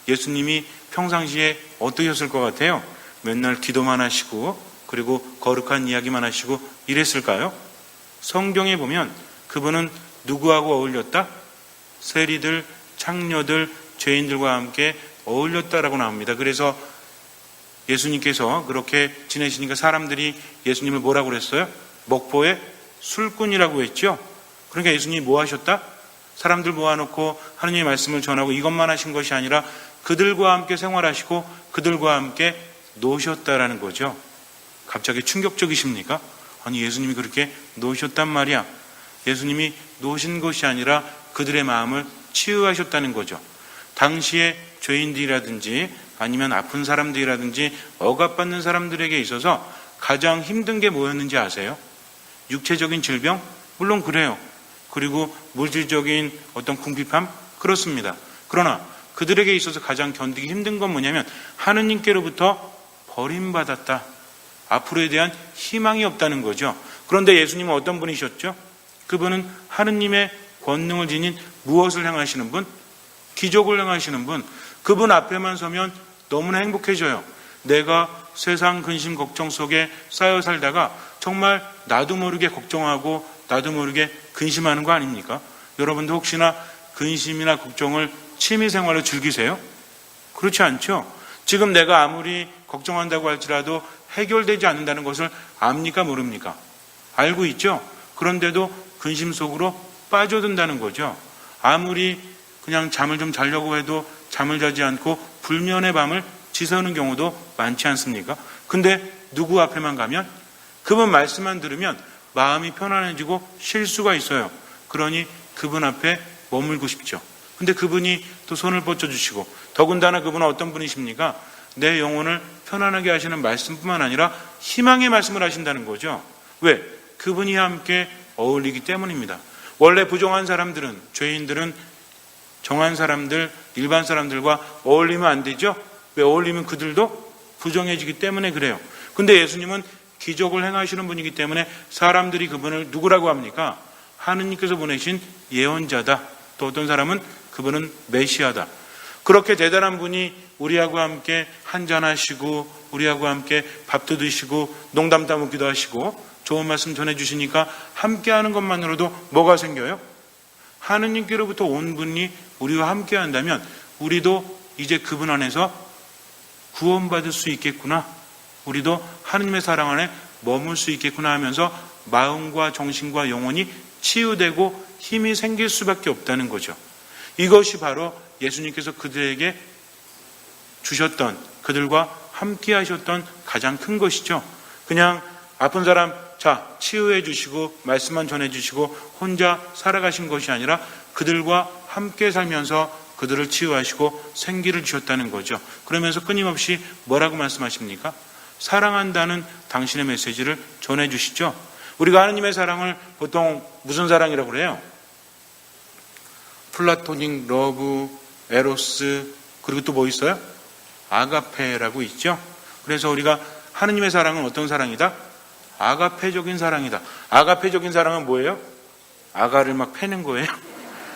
예수님이 평상시에 어떠셨을 것 같아요? 맨날 기도만 하시고 그리고 거룩한 이야기만 하시고 이랬을까요? 성경에 보면 그분은 누구하고 어울렸다? 세리들, 창녀들, 죄인들과 함께 어울렸다라고 나옵니다. 그래서 예수님께서 그렇게 지내시니까 사람들이 예수님을 뭐라고 그랬어요? 목포의 술꾼이라고 했죠. 그러니까 예수님이 뭐 하셨다? 사람들 모아놓고 하느님의 말씀을 전하고 이것만 하신 것이 아니라 그들과 함께 생활하시고 그들과 함께 노셨다라는 거죠. 갑자기 충격적이십니까? 아니, 예수님이 그렇게 노셨단 말이야. 예수님이 노신 것이 아니라 그들의 마음을 치유하셨다는 거죠. 당시에 죄인들이라든지 아니면 아픈 사람들이라든지 억압받는 사람들에게 있어서 가장 힘든 게 뭐였는지 아세요? 육체적인 질병? 물론 그래요. 그리고 물질적인 어떤 궁핍함? 그렇습니다. 그러나 그들에게 있어서 가장 견디기 힘든 건 뭐냐면 하느님께로부터 버림받았다. 앞으로에 대한 희망이 없다는 거죠. 그런데 예수님은 어떤 분이셨죠? 그분은 하느님의 권능을 지닌 무엇을 행하시는 분? 기적을 행하시는 분. 그분 앞에만 서면 너무나 행복해져요. 내가 세상 근심 걱정 속에 쌓여 살다가 정말 나도 모르게 걱정하고 나도 모르게 근심하는 거 아닙니까? 여러분도 혹시나 근심이나 걱정을 취미생활로 즐기세요? 그렇지 않죠? 지금 내가 아무리 걱정한다고 할지라도 해결되지 않는다는 것을 압니까 모릅니까? 알고 있죠? 그런데도 근심 속으로 빠져든다는 거죠. 아무리 그냥 잠을 좀 자려고 해도 잠을 자지 않고 불면의 밤을 지새우는 경우도 많지 않습니까? 근데 누구 앞에만 가면 그분 말씀만 들으면 마음이 편안해지고 쉴 수가 있어요. 그러니 그분 앞에 머물고 싶죠. 근데 그분이 또 손을 뻗쳐주시고 더군다나 그분은 어떤 분이십니까? 내 영혼을 편안하게 하시는 말씀뿐만 아니라 희망의 말씀을 하신다는 거죠. 왜? 그분이 함께 어울리기 때문입니다. 원래 부정한 사람들은, 죄인들은 정한 사람들, 일반 사람들과 어울리면 안 되죠? 왜? 어울리면 그들도 부정해지기 때문에 그래요. 근데 예수님은 기적을 행하시는 분이기 때문에 사람들이 그분을 누구라고 합니까? 하느님께서 보내신 예언자다. 또 어떤 사람은 그분은 메시아다. 그렇게 대단한 분이 우리하고 함께 한잔하시고 우리하고 함께 밥도 드시고 농담 따먹기도 하시고 좋은 말씀 전해주시니까 함께하는 것만으로도 뭐가 생겨요? 하느님께로부터 온 분이 우리와 함께 한다면 우리도 이제 그분 안에서 구원받을 수 있겠구나. 우리도 하느님의 사랑 안에 머물 수 있겠구나 하면서 마음과 정신과 영혼이 치유되고 힘이 생길 수밖에 없다는 거죠. 이것이 바로 예수님께서 그들에게 주셨던, 그들과 함께 하셨던 가장 큰 것이죠. 그냥 아픈 사람 자 치유해 주시고 말씀만 전해 주시고 혼자 살아가신 것이 아니라 그들과 함께 살면서 그들을 치유하시고 생기를 주셨다는 거죠. 그러면서 끊임없이 뭐라고 말씀하십니까? 사랑한다는 당신의 메시지를 전해 주시죠. 우리가 하느님의 사랑을 보통 무슨 사랑이라고 그래요? 플라토닉 러브, 에로스, 그리고 또 뭐 있어요? 아가페라고 있죠. 그래서 우리가 하느님의 사랑은 어떤 사랑이다? 아가페적인 사랑이다. 아가페적인 사랑은 뭐예요? 아가를 막 패는 거예요.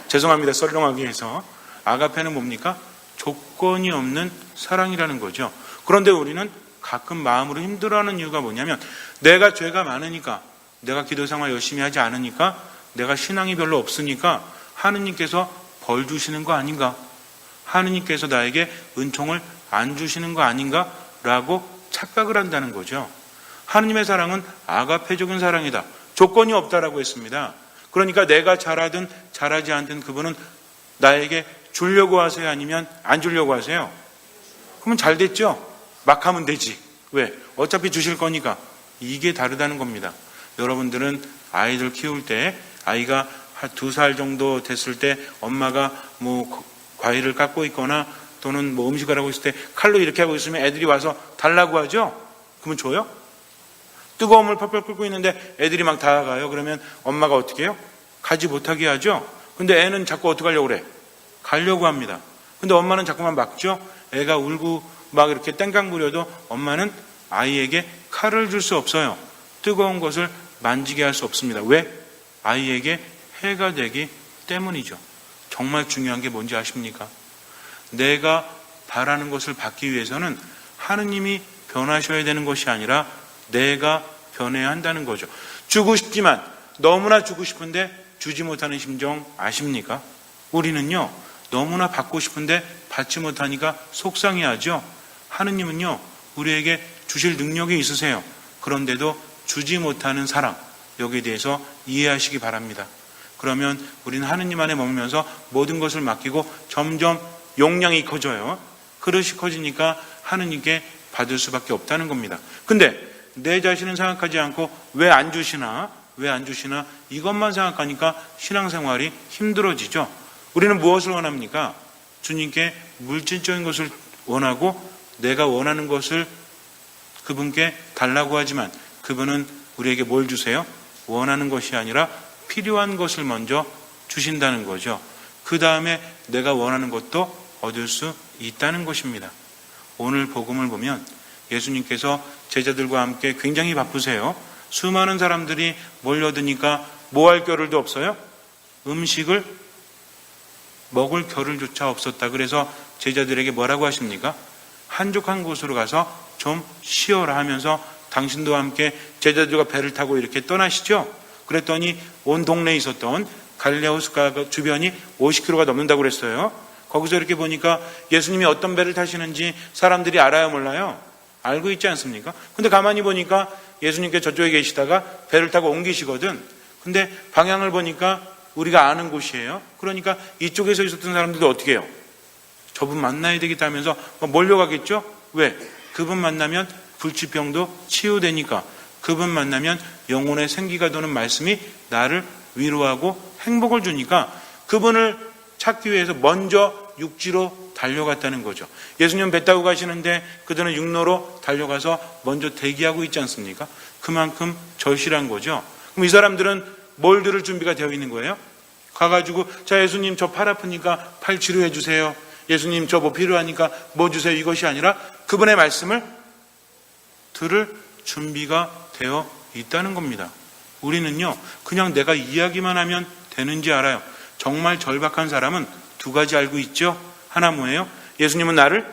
죄송합니다. 썰렁하게 해서. 아가페는 뭡니까? 조건이 없는 사랑이라는 거죠. 그런데 우리는 가끔 마음으로 힘들어하는 이유가 뭐냐면 내가 죄가 많으니까, 내가 기도 생활 열심히 하지 않으니까, 내가 신앙이 별로 없으니까 하느님께서 벌 주시는 거 아닌가? 하느님께서 나에게 은총을 안 주시는 거 아닌가? 라고 착각을 한다는 거죠. 하느님의 사랑은 아가페적인 사랑이다. 조건이 없다라고 했습니다. 그러니까 내가 잘하든 잘하지 않든 그분은 나에게 주려고 하세요? 아니면 안 주려고 하세요? 그러면 잘 됐죠? 막 하면 되지. 왜? 어차피 주실 거니까. 이게 다르다는 겁니다. 여러분들은 아이들 키울 때 아이가 한 2살 정도 됐을 때 엄마가 뭐 과일을 깎고 있거나 또는 뭐 음식을 하고 있을 때 칼로 이렇게 하고 있으면 애들이 와서 달라고 하죠? 그러면 줘요? 뜨거운 물 펄펄 끓고 있는데 애들이 막 다가가요. 그러면 엄마가 어떻게 해요? 가지 못하게 하죠? 근데 애는 자꾸 어떻게 하려고 그래? 가려고 합니다. 근데 엄마는 자꾸만 막죠? 애가 울고 막 이렇게 땡깡 부려도 엄마는 아이에게 칼을 줄 수 없어요. 뜨거운 것을 만지게 할 수 없습니다. 왜? 아이에게 해가 되기 때문이죠. 정말 중요한 게 뭔지 아십니까? 내가 바라는 것을 받기 위해서는 하느님이 변하셔야 되는 것이 아니라 내가 변해야 한다는 거죠. 주고 싶지만, 너무나 주고 싶은데 주지 못하는 심정 아십니까? 우리는요, 너무나 받고 싶은데 받지 못하니까 속상해하죠. 하느님은요, 우리에게 주실 능력이 있으세요. 그런데도 주지 못하는 사랑, 여기에 대해서 이해하시기 바랍니다. 그러면 우리는 하느님 안에 머물면서 모든 것을 맡기고 점점 용량이 커져요. 그릇이 커지니까 하느님께 받을 수밖에 없다는 겁니다. 근데 내 자신은 생각하지 않고 왜 안 주시나 이것만 생각하니까 신앙생활이 힘들어지죠. 우리는 무엇을 원합니까? 주님께 물질적인 것을 원하고 내가 원하는 것을 그분께 달라고 하지만 그분은 우리에게 뭘 주세요? 원하는 것이 아니라 필요한 것을 먼저 주신다는 거죠. 그 다음에 내가 원하는 것도 얻을 수 있다는 것입니다. 오늘 복음을 보면 예수님께서 제자들과 함께 굉장히 바쁘세요. 수많은 사람들이 몰려드니까 뭐 할 겨를도 없어요. 음식을 먹을 겨를조차 없었다. 그래서 제자들에게 뭐라고 하십니까? 한적한 곳으로 가서 좀 쉬어라 하면서 당신도 함께 제자들과 배를 타고 이렇게 떠나시죠. 그랬더니 온 동네에 있었던 갈릴레아 호숫가 주변이 50km가 넘는다고 그랬어요. 거기서 이렇게 보니까 예수님이 어떤 배를 타시는지 사람들이 알아요, 몰라요? 알고 있지 않습니까? 근데 가만히 보니까 예수님께 저쪽에 계시다가 배를 타고 옮기시거든. 근데 방향을 보니까 우리가 아는 곳이에요. 그러니까 이쪽에서 있었던 사람들도 어떻게 해요? 저분 만나야 되겠다 하면서 몰려가겠죠? 왜? 그분 만나면 불치병도 치유되니까. 그분 만나면 영혼의 생기가 도는 말씀이 나를 위로하고 행복을 주니까 그분을 찾기 위해서 먼저 육지로 달려갔다는 거죠. 예수님 배 타고 가시는데 그들은 육로로 달려가서 먼저 대기하고 있지 않습니까? 그만큼 절실한 거죠. 그럼 이 사람들은 뭘 들을 준비가 되어 있는 거예요? 가가지고 자 예수님 저 팔 아프니까 팔 치료해 주세요. 예수님 저 뭐 필요하니까 뭐 주세요. 이것이 아니라 그분의 말씀을 들을 준비가 되어 있다는 겁니다. 우리는요 그냥 내가 이야기만 하면 되는지 알아요. 정말 절박한 사람은 두 가지 알고 있죠. 하나 뭐예요? 예수님은 나를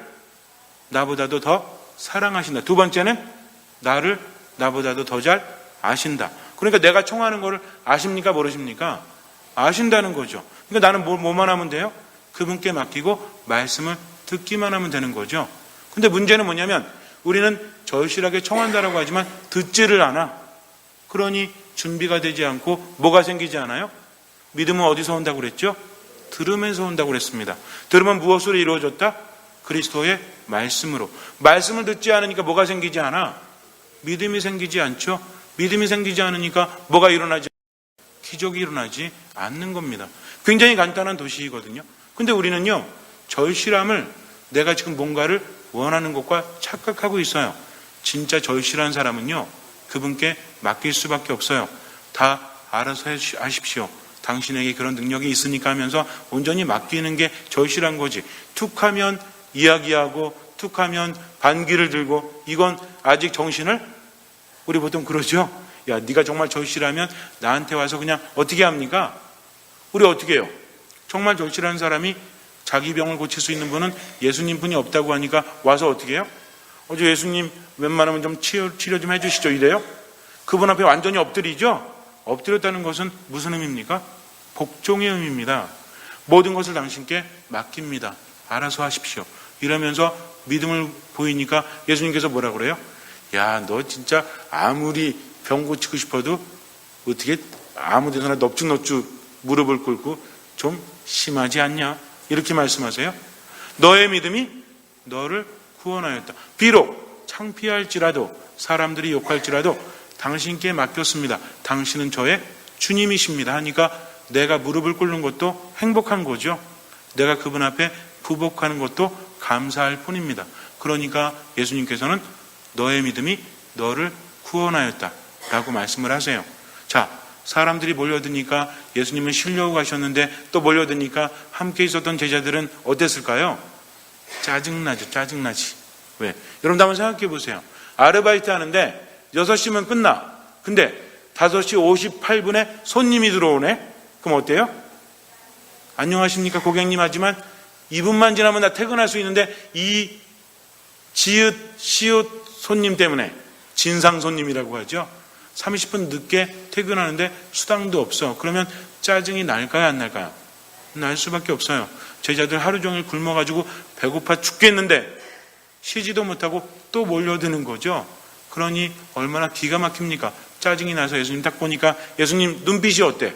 나보다도 더 사랑하신다. 두 번째는 나를 나보다도 더 잘 아신다. 그러니까 내가 청하는 거를 아십니까? 모르십니까? 아신다는 거죠. 그러니까 나는 뭐만 하면 돼요? 그분께 맡기고 말씀을 듣기만 하면 되는 거죠. 근데 문제는 뭐냐면 우리는 절실하게 청한다라고 하지만 듣지를 않아. 그러니 준비가 되지 않고 뭐가 생기지 않아요? 믿음은 어디서 온다고 그랬죠? 들으면서 온다고 그랬습니다. 들으면 무엇으로 이루어졌다? 그리스도의 말씀으로. 말씀을 듣지 않으니까 뭐가 생기지 않아? 믿음이 생기지 않죠? 믿음이 생기지 않으니까 뭐가 일어나지? 기적이 일어나지 않는 겁니다. 굉장히 간단한 도시이거든요. 근데 우리는요, 절실함을 내가 지금 뭔가를 원하는 것과 착각하고 있어요. 진짜 절실한 사람은요, 그분께 맡길 수밖에 없어요. 다 알아서 하십시오. 당신에게 그런 능력이 있으니까 하면서 온전히 맡기는 게 절실한 거지. 툭하면 이야기하고 툭하면 반기를 들고 이건 아직 정신을 우리 보통 그러죠. 야, 네가 정말 절실하면 나한테 와서 그냥 어떻게 합니까? 우리 어떻게 해요? 정말 절실한 사람이 자기 병을 고칠 수 있는 분은 예수님 분이 없다고 하니까 와서 어떻게 해요? 어제 예수님 웬만하면 좀 치료 좀 해주시죠 이래요? 그분 앞에 완전히 엎드리죠? 엎드렸다는 것은 무슨 의미입니까? 복종의 의미입니다. 모든 것을 당신께 맡깁니다. 알아서 하십시오. 이러면서 믿음을 보이니까 예수님께서 뭐라 그래요? 야, 너 진짜 아무리 병 고치고 싶어도 어떻게 아무 데서나 넙죽넙죽 무릎을 꿇고 좀 심하지 않냐? 이렇게 말씀하세요. 너의 믿음이 너를 구원하였다. 비록 창피할지라도 사람들이 욕할지라도 당신께 맡겼습니다. 당신은 저의 주님이십니다. 하니까 내가 무릎을 꿇는 것도 행복한 거죠. 내가 그분 앞에 부복하는 것도 감사할 뿐입니다. 그러니까 예수님께서는 너의 믿음이 너를 구원하였다 라고 말씀을 하세요. 자, 사람들이 몰려드니까 예수님은 쉬려고 가셨는데 또 몰려드니까 함께 있었던 제자들은 어땠을까요? 짜증나지. 왜? 여러분 한번 생각해 보세요. 아르바이트 하는데 6시면 끝나. 근데 5시 58분에 손님이 들어오네. 그럼 어때요? 안녕하십니까 고객님 하지만 2분만 지나면 나 퇴근할 수 있는데 이 지읒, 시읒 손님 때문에, 진상 손님이라고 하죠. 30분 늦게 퇴근하는데 수당도 없어. 그러면 짜증이 날까요, 안 날까요? 날 수밖에 없어요. 제자들 하루 종일 굶어가지고 배고파 죽겠는데 쉬지도 못하고 또 몰려드는 거죠. 그러니 얼마나 기가 막힙니까? 짜증이 나서 예수님 딱 보니까 예수님 눈빛이 어때?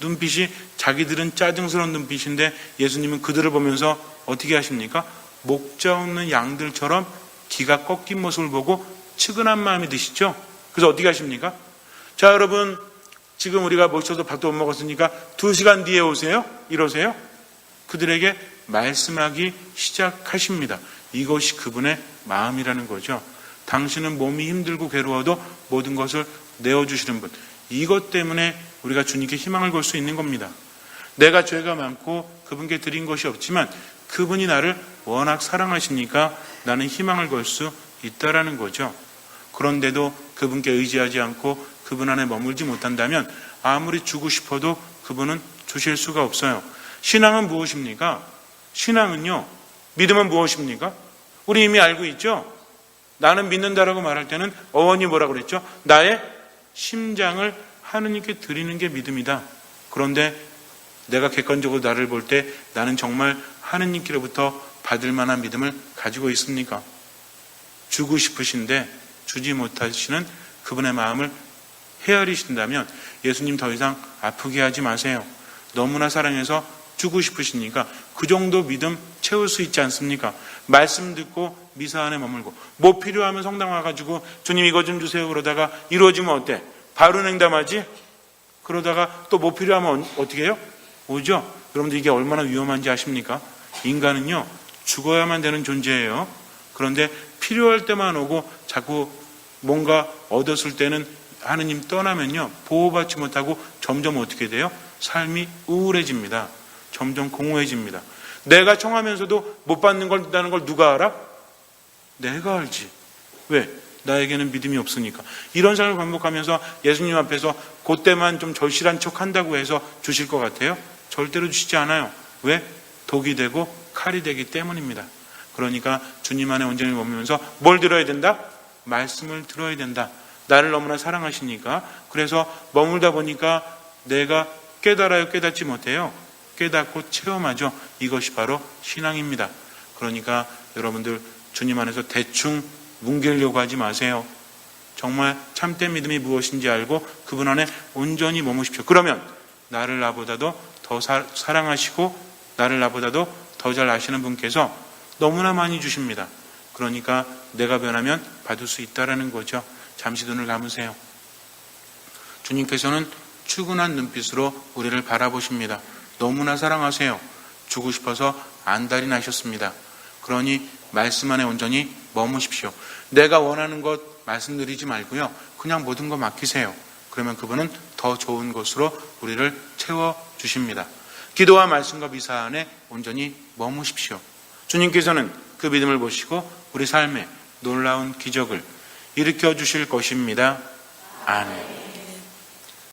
눈빛이 자기들은 짜증스러운 눈빛인데 예수님은 그들을 보면서 어떻게 하십니까? 목자 없는 양들처럼 기가 꺾인 모습을 보고 측은한 마음이 드시죠? 그래서 어떻게 하십니까? 자, 여러분, 지금 우리가 모셔서 밥도 못 먹었으니까 2시간 뒤에 오세요? 이러세요? 그들에게 말씀하기 시작하십니다. 이것이 그분의 마음이라는 거죠. 당신은 몸이 힘들고 괴로워도 모든 것을 내어주시는 분. 이것 때문에 우리가 주님께 희망을 걸 수 있는 겁니다. 내가 죄가 많고 그분께 드린 것이 없지만 그분이 나를 워낙 사랑하시니까 나는 희망을 걸 수 있다라는 거죠. 그런데도 그분께 의지하지 않고 그분 안에 머물지 못한다면 아무리 주고 싶어도 그분은 주실 수가 없어요. 신앙은 무엇입니까? 신앙은요, 믿음은 무엇입니까? 우리 이미 알고 있죠? 나는 믿는다라고 말할 때는 어원이 뭐라고 그랬죠? 나의 심장을 하느님께 드리는 게 믿음이다. 그런데 내가 객관적으로 나를 볼 때 나는 정말 하느님께로부터 받을 만한 믿음을 가지고 있습니까? 주고 싶으신데 주지 못하시는 그분의 마음을 헤아리신다면 예수님 더 이상 아프게 하지 마세요. 너무나 사랑해서 주고 싶으시니까 그 정도 믿음 채울 수 있지 않습니까? 말씀 듣고 미사 안에 머물고 뭐 필요하면 성당 와가지고 주님 이거 좀 주세요 그러다가 이루어지면 어때? 바로 냉담하지? 그러다가 또 뭐 필요하면 어떻게 해요? 오죠? 여러분들 이게 얼마나 위험한지 아십니까? 인간은요 죽어야만 되는 존재예요. 그런데 필요할 때만 오고 자꾸 뭔가 얻었을 때는 하느님 떠나면요 보호받지 못하고 점점 어떻게 돼요? 삶이 우울해집니다. 점점 공허해집니다. 내가 청하면서도 못 받는 걸 누가 알아? 내가 알지. 왜? 나에게는 믿음이 없으니까. 이런 삶을 반복하면서 예수님 앞에서 그때만 좀 절실한 척 한다고 해서 주실 것 같아요? 절대로 주시지 않아요. 왜? 독이 되고 칼이 되기 때문입니다. 그러니까 주님 안에 온전히 머물면서 뭘 들어야 된다? 말씀을 들어야 된다. 나를 너무나 사랑하시니까. 그래서 머물다 보니까 내가 깨달아요? 깨닫지 못해요? 깨닫고 체험하죠. 이것이 바로 신앙입니다. 그러니까 여러분들 주님 안에서 대충 뭉개려고 하지 마세요. 정말 참된 믿음이 무엇인지 알고 그분 안에 온전히 머무십시오. 그러면 나를 나보다도 더 사랑하시고 나를 나보다도 더 잘 아시는 분께서 너무나 많이 주십니다. 그러니까 내가 변하면 받을 수 있다라는 거죠. 잠시 눈을 감으세요. 주님께서는 추근한 눈빛으로 우리를 바라보십니다. 너무나 사랑하세요. 주고 싶어서 안달이 나셨습니다. 그러니 말씀 안에 온전히 머무십시오. 내가 원하는 것 말씀드리지 말고요. 그냥 모든 거 맡기세요. 그러면 그분은 더 좋은 것으로 우리를 채워주십니다. 기도와 말씀과 미사 안에 온전히 머무십시오. 주님께서는 그 믿음을 보시고 우리 삶에 놀라운 기적을 일으켜 주실 것입니다. 아멘.